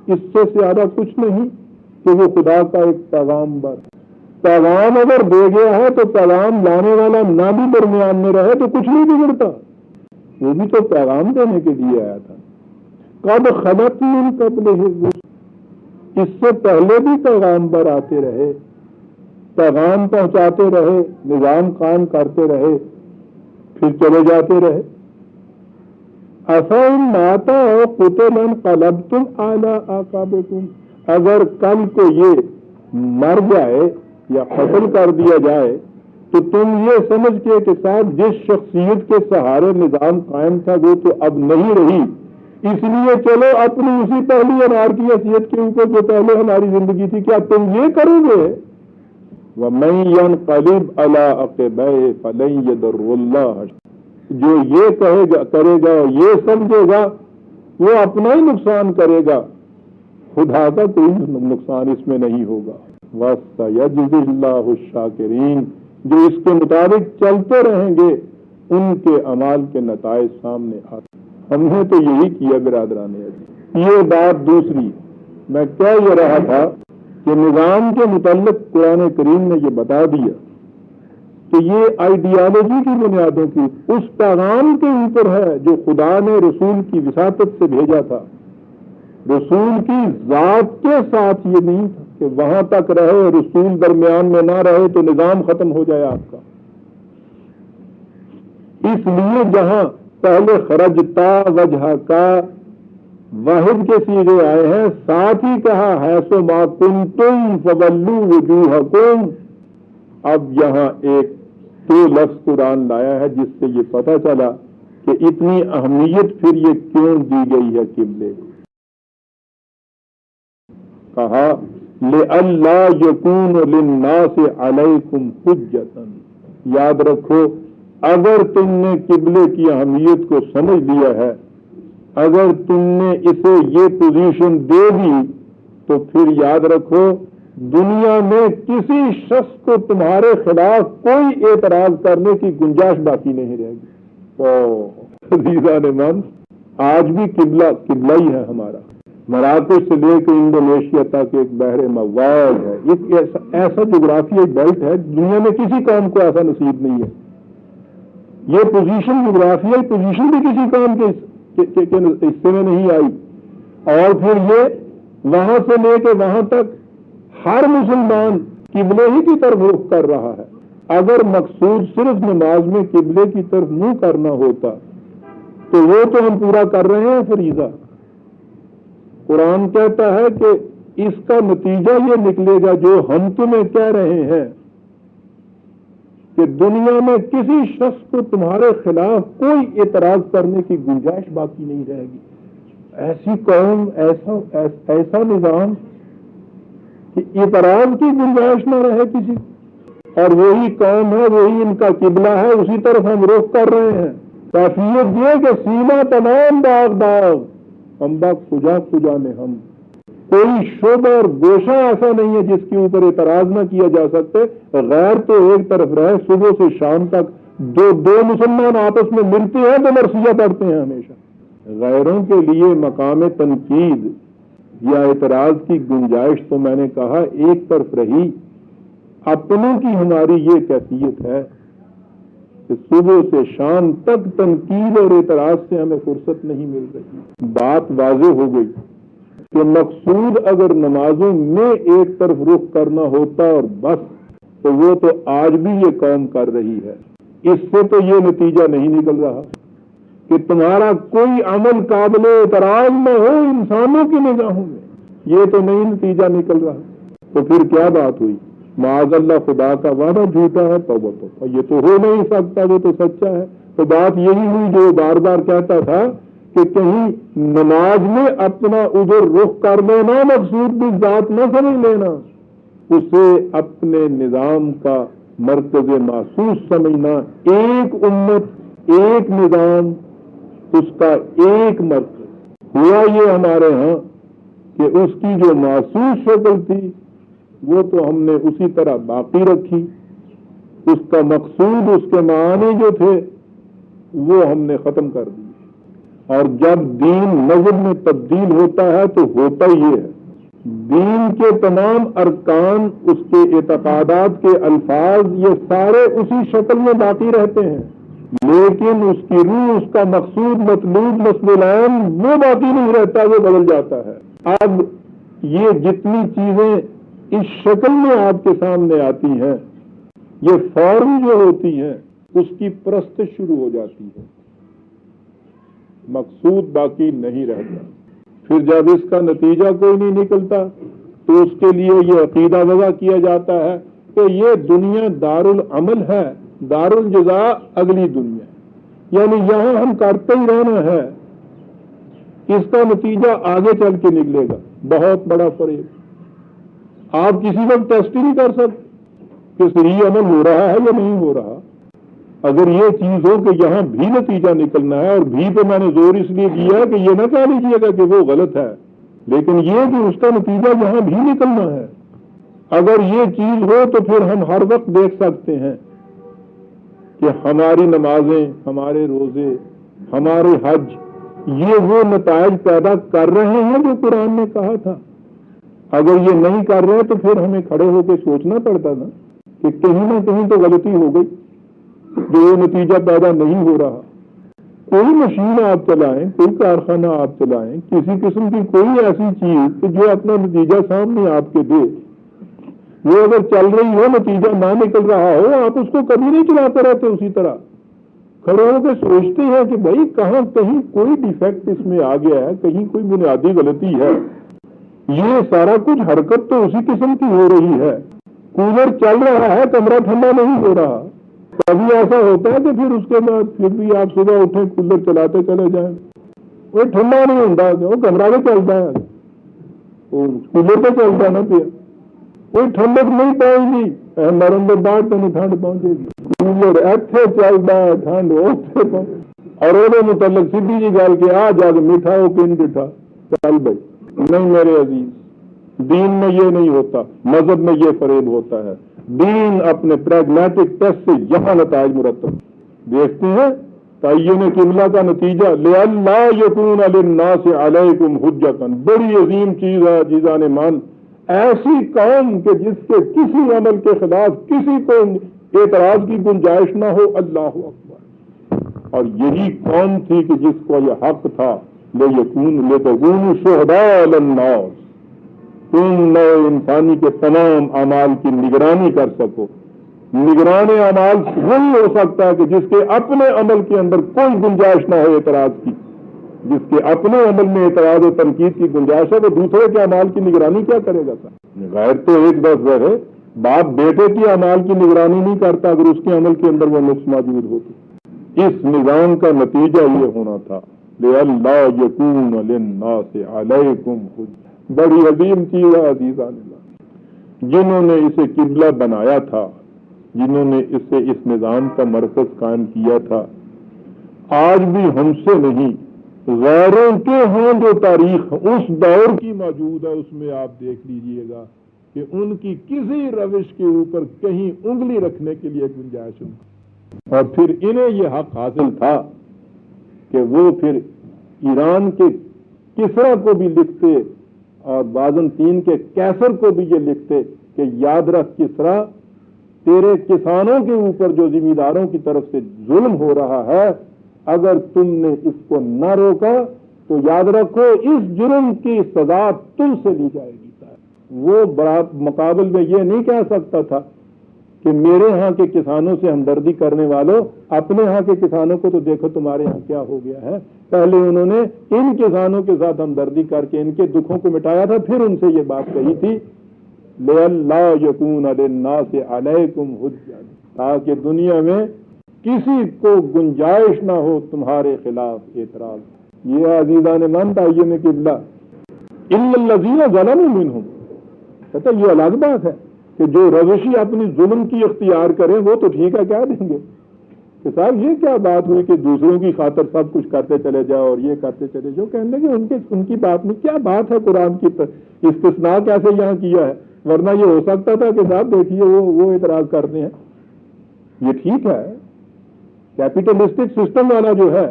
اس سے زیادہ کچھ نہیں کہ وہ خدا کا ایک پیغام بر پیغام اگر دے گیا ہے تو پیغام لانے والا نہ بھی درمیان میں رہے تو کچھ نہیں بگڑتا، وہ بھی تو پیغام دینے کے لیے آیا تھا۔ قد خلت من قبلہ الرسل، اس سے پہلے بھی پیغام بر آتے رہے، پیغام پہنچاتے رہے، نظام قائم کرتے رہے، پھر چلے جاتے رہے۔ افإن مات أو قتل انقلبتم على أعقابكم، اگر کل کو یہ مر جائے یا قتل کر دیا جائے تو تم یہ سمجھ کے ساتھ جس شخصیت کے سہارے نظام قائم تھا وہ تو اب نہیں رہی، اس لیے چلو اپنی اسی پہلی انار کی حیثیت کے اوپر جو پہلے ہماری زندگی تھی، کیا تم یہ کرو گے؟ وَمَن يَنقَلِبْ عَلَىٰ عَقِبَيْهِ فَلَن يَضُرَّ اللَّهَ، جو یہ کہے گا کرے گا یہ سمجھے گا وہ اپنا ہی نقصان کرے گا، خدا کا کوئی نقصان اس میں نہیں ہوگا۔ وَسَيَجْزِي اللَّهُ الشَّاكِرِينَ، جو اس کے مطابق چلتے رہیں گے ان کے اعمال کے نتائج سامنے آتے۔ ہم نے تو یہی کیا برادران عزیز۔ یہ بات دوسری میں کہہ یہ رہا تھا کہ نظام کے متعلق قرآن کریم نے یہ بتا دیا کہ یہ آئیڈیالوجی کی بنیادوں کی اس پیغام کے اوپر ہے جو خدا نے رسول کی وساطت سے بھیجا تھا۔ رسول کی ذات کے ساتھ یہ نہیں تھا کہ وہاں تک رہے، رسول درمیان میں نہ رہے تو نظام ختم ہو جائے آپ کا۔ اس لیے جہاں پہلے خرجتا وجہ کا واحد کے سیغے آئے ہیں، ساتھ ہی کہا حیث ما کنتم فولوا وجوہکم، اب یہاں ایک دو لفظ قرآن لایا ہے جس سے یہ پتہ چلا کہ اتنی اہمیت پھر یہ کیوں دی گئی ہے قبلے کو۔ کہا لئلا یکون للناس علیکم حجۃ، یاد رکھو اگر تم نے قبلے کی اہمیت کو سمجھ لیا ہے، اگر تم نے اسے یہ پوزیشن دے دی تو پھر یاد رکھو دنیا میں کسی شخص کو تمہارے خلاف کوئی اعتراض کرنے کی گنجائش باقی نہیں رہے گی۔ عزیزان من، آج بھی قبلہ ہی ہے ہمارا، مراکش سے لے کے انڈونیشیا تک ایک بحر مواج ہے، ایک ایسا جغرافیائی بیلٹ ہے دنیا میں کسی قوم کو ایسا نصیب نہیں ہے۔ یہ پوزیشن جغرافیائی پوزیشن بھی کسی قوم کے حصے میں نہیں آئی، اور پھر یہ وہاں سے لے کے وہاں تک ہر مسلمان قبلے ہی کی طرف رخ کر رہا ہے۔ اگر مقصود صرف نماز میں قبلے کی طرف منہ کرنا ہوتا تو وہ تو ہم پورا کر رہے ہیں فریضہ۔ قرآن کہتا ہے کہ اس کا نتیجہ یہ نکلے گا جو ہم تمہیں کہہ رہے ہیں کہ دنیا میں کسی شخص کو تمہارے خلاف کوئی اعتراض کرنے کی گنجائش باقی نہیں رہے گی۔ ایسی قوم، ایسا نظام کہ اعتراض کی گنجائش نہ رہے کسی، اور وہی قوم ہے، وہی ان کا قبلہ ہے، اسی طرف ہم رخ کر رہے ہیں۔ کیفیت یہ کہ سیما تمام داغ داغ ہم کجا میں ہم، کوئی شعبہ اور گوشہ ایسا نہیں ہے جس کے اوپر اعتراض نہ کیا جا سکتے۔ غیر تو ایک طرف رہے، صبح سے شام تک دو مسلمان آپس میں ملتے ہیں تو مرثیہ پڑھتے ہیں ہمیشہ۔ غیروں کے لیے مقام تنقید یا اعتراض کی گنجائش تو میں نے کہا ایک طرف رہی، اپنوں کی ہماری یہ کیفیت ہے کہ صبح سے شام تک تنقید اور اعتراض سے ہمیں فرصت نہیں مل رہی۔ بات واضح ہو گئی کہ مقصود اگر نمازوں میں ایک طرف رخ کرنا ہوتا اور بس، تو وہ تو آج بھی یہ قوم کر رہی ہے۔ اس سے تو یہ نتیجہ نہیں نکل رہا کہ تمہارا کوئی عمل قابل اعتراض نہ ہو انسانوں کی نگاہوں میں، یہ تو نہیں نتیجہ نکل رہا۔ تو پھر کیا بات ہوئی؟ معاذ اللہ خدا کا وعدہ جھوٹا ہے، توبہ توبہ، یہ تو ہو نہیں سکتا، وہ تو سچا ہے۔ تو بات یہی ہوئی جو بار بار کہتا تھا کہ کہیں نماز میں اپنا ادھر رخ کر لینا مقصود بھی ذات نہ سمجھ لینا، اسے اپنے نظام کا مرکز محسوس سمجھنا، ایک امت ایک نظام اس کا ایک مرکز۔ ہوا یہ ہمارے ہاں کہ اس کی جو محسوس شکل تھی وہ تو ہم نے اسی طرح باقی رکھی، اس کا مقصود، اس کے معنی جو تھے وہ ہم نے ختم کر دیے۔ اور جب دین نظم میں تبدیل ہوتا ہے تو ہوتا یہ ہے، دین کے تمام ارکان، اس کے اعتقادات کے الفاظ، یہ سارے اسی شکل میں باقی رہتے ہیں، لیکن اس کی روح، اس کا مقصود، مطلوب، مسل العین وہ باقی نہیں رہتا، وہ بدل جاتا ہے۔ اب یہ جتنی چیزیں اس شکل میں آپ کے سامنے آتی ہیں، یہ فوراً جو ہوتی ہیں اس کی پرستش شروع ہو جاتی ہے، مقصود باقی نہیں رہتا۔ پھر جب اس کا نتیجہ کوئی نہیں نکلتا تو اس کے لیے یہ عقیدہ وضع کیا جاتا ہے کہ یہ دنیا دارالعمل ہے، دارالجزاء اگلی دنیا، یعنی یہاں ہم کرتے ہی رہنا ہے، اس کا نتیجہ آگے چل کے نکلے گا۔ بہت بڑا فریب، آپ کسی وقت ٹیسٹ ہی نہیں کر سکتے کہ صحیح عمل ہو رہا ہے یا نہیں ہو رہا۔ اگر یہ چیز ہو کہ یہاں بھی نتیجہ نکلنا ہے، اور بھی پہ میں نے زور اس لیے دیا کہ یہ نہ کہہ لیجیے گا کہ وہ غلط ہے، لیکن یہ کہ اس کا نتیجہ یہاں بھی نکلنا ہے، اگر یہ چیز ہو تو پھر ہم ہر وقت دیکھ سکتے ہیں کہ ہماری نمازیں، ہمارے روزے، ہمارے حج، یہ وہ نتائج پیدا کر رہے ہیں جو قرآن نے کہا تھا۔ اگر یہ نہیں کر رہے تو پھر ہمیں کھڑے ہو کے سوچنا پڑتا نا کہ کہیں نہ کہیں تو غلطی ہو گئی جو یہ نتیجہ پیدا نہیں ہو رہا۔ کوئی مشین آپ چلائیں، کوئی کارخانہ آپ چلائیں، کسی قسم کی کوئی ایسی چیز کہ جو اپنا نتیجہ سامنے آپ کے دے، وہ اگر چل رہی ہو، نتیجہ نہ نکل رہا ہو، آپ اس کو کبھی نہیں چلاتے رہتے اسی طرح، کھڑے ہو کے سوچتے ہیں کہ بھائی کہاں کہیں کوئی ڈیفیکٹ اس میں آ گیا ہے، کہیں کوئی بنیادی غلطی ہے۔ یہ سارا کچھ حرکت تو اسی قسم کی ہو رہی ہے، کولر چل رہا ہے، کمرہ ٹھنڈا نہیں ہو رہا۔ کبھی ایسا ہوتا ہے کہ پھر اس کے بعد پھر بھی آپ صبح اٹھیں کولر چلاتے چلے جائیں، وہ ٹھنڈا نہیں ہوتا، وہ کمرہ میں چلتا ہے، وہ کولر پہ چلتا نا، پھر کوئی ٹھنڈک نہیں پائے گی، نرم بعد تو نہیں ٹھنڈ پہنچے گی، کولر ایتھے چلتا ہے، ٹھنڈ اوتھے پہنچ، اور وہ متعلق سیدھی جی گل کہ آ جگ میٹھا ہو کن دٹھا، چل بھائی۔ نہیں میرے عزیز، دین میں یہ نہیں ہوتا، مذہب میں یہ فریب ہوتا ہے۔ دین اپنے پریگمیٹک ٹیسٹ سے یہاں نتائج مرتب دیکھتے ہیں۔ تعین قبلہ کا نتیجہ لئلا یکون للناس علیکم حجۃ، بڑی عظیم چیز ہے عزیزان مان، ایسی قوم کہ جس کے کسی عمل کے خلاف کسی کو اعتراض کی گنجائش نہ ہو، اللہ اکبر۔ اور یہی قوم تھی کہ جس کو یہ حق تھا لتکونوا شہداء علی الناس، تم نئے انسانی کے تمام اعمال کی نگرانی کر سکو۔ نگران اعمال وہی ہو سکتا ہے کہ جس کے اپنے عمل کے اندر کوئی گنجائش نہ ہو اعتراض کی، جس کے اپنے عمل میں اعتراض و تنقید کی گنجائش ہے، وہ دوسرے کے اعمال کی نگرانی کیا کرے گا؟ غیر تو ایک دس ہے، باپ بیٹے کی اعمال کی نگرانی نہیں کرتا اگر اس کے عمل کے اندر وہ نقص موجود ہو تو۔ اس نظام کا نتیجہ یہ ہونا تھا لئلا یکون للناس علیکم حجۃ۔ بڑی عظیم چیز ہے عزیزان اللہ، جنہوں نے اسے قبلہ بنایا تھا، جنہوں نے اسے اس نظام کا مرکز قائم کیا تھا، آج بھی ہم سے نہیں، غیروں کے ہاں جو تاریخ اس دور کی موجود ہے اس میں آپ دیکھ لیجئے گا کہ ان کی کسی روش کے اوپر کہیں انگلی رکھنے کے لیے گنجائش نہیں۔ اور پھر انہیں یہ حق حاصل تھا کہ وہ پھر ایران کے کسرا کو بھی لکھتے اور بازنطین کے کیسر کو بھی یہ لکھتے کہ یاد رکھ کسرا، تیرے کسانوں کے اوپر جو زمینداروں کی طرف سے ظلم ہو رہا ہے، اگر تم نے اس کو نہ روکا تو یاد رکھو اس جرم کی سزا تم سے لی جائے گی۔ وہ مقابل میں یہ نہیں کہہ سکتا تھا کہ میرے ہاں کے کسانوں سے ہمدردی کرنے والوں، اپنے ہاں کے کسانوں کو تو دیکھو تمہارے ہاں کیا ہو گیا ہے۔ پہلے انہوں نے ان کسانوں کے ساتھ ہمدردی کر کے ان کے دکھوں کو مٹایا تھا، پھر ان سے یہ بات کہی تھی لئلا یکون للناس علیکم حجۃ، تاکہ دنیا میں کسی کو گنجائش نہ ہو تمہارے خلاف اعتراض۔ یہ عزیزان من تعین قبلہ الا الذین ظلموا منہم، کہتا یہ الگ بات ہے کہ جو روشی اپنی ظلم کی اختیار کریں وہ تو ٹھیک ہے کہہ دیں گے کہ صاحب یہ کیا بات ہوئی کہ دوسروں کی خاطر سب کچھ کرتے چلے جاؤ اور یہ کرتے چلے جاؤ، کہنے لگے ان کی بات میں کیا بات ہے، قرآن کی استثناء کیسے یہاں کیا ہے، ورنہ یہ ہو سکتا تھا کہ صاحب دیکھیے وہ اعتراض کرتے ہیں۔ یہ ٹھیک ہے، کیپیٹلسٹک سسٹم والا جو ہے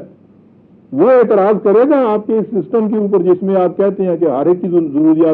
وہ اعتراض کرے گا آپ کے اس سسٹم کے اوپر جس میں آپ کہتے ہیں کہ ہر ایک کی ضروریات